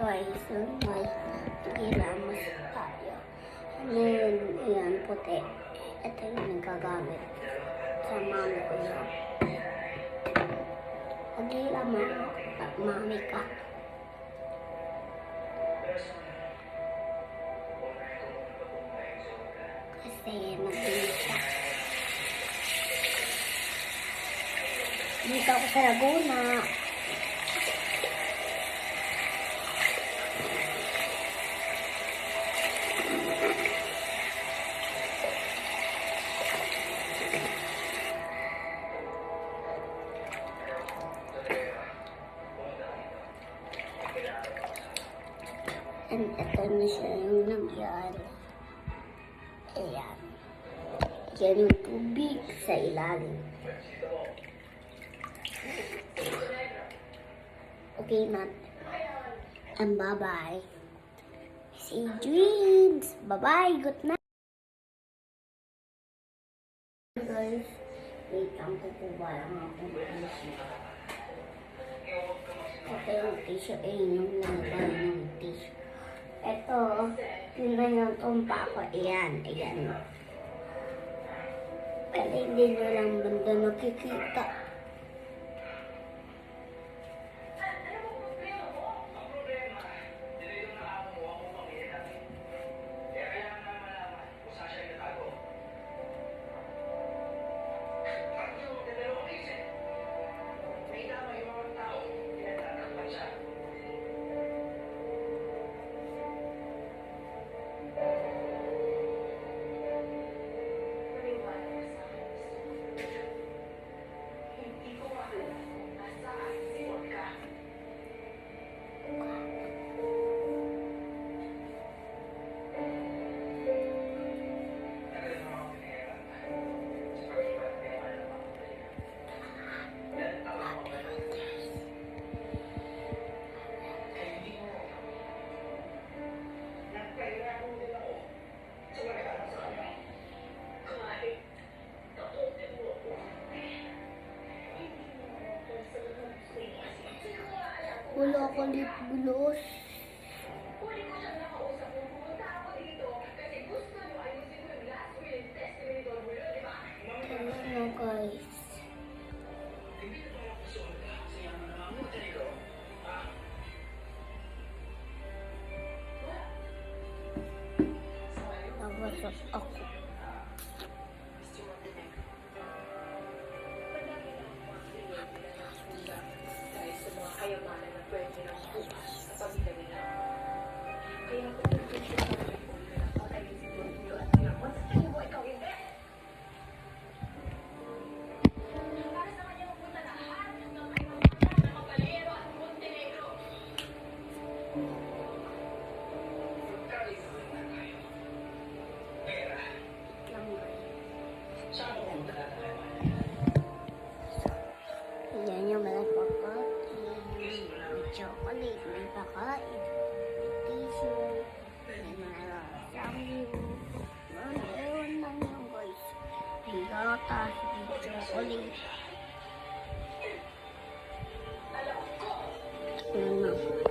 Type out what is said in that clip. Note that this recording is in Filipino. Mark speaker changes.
Speaker 1: guys, may ilamas tayo. Ngayon, yan, puti. Ito yung nagagamit sa mami ko yun. Mag-ilaman at mami ka. Kasi mag-inis siya. Dito ako sa Laguna. And ito na siya yung nangyari. Ayan. Yan yung tubig sa ilalim. Okay na. And bye-bye. See you dreams. Bye-bye. Good night. Guys, wait lang po lang akong tissue. Ito yung tissue. Yung nalagay ng tissue. Ito, yun na yung tumpa ko. Ayan, ayan. Pero hindi nyo lang banda nakikita. Wala ko lip gloss. Ayan na guys. Nabasag ako. Yan yung mga pagkain, may chocolate, may pakain, tissue, may mga samyo, ewan lang yung guys, may gatas, may chocolate. Ayan na.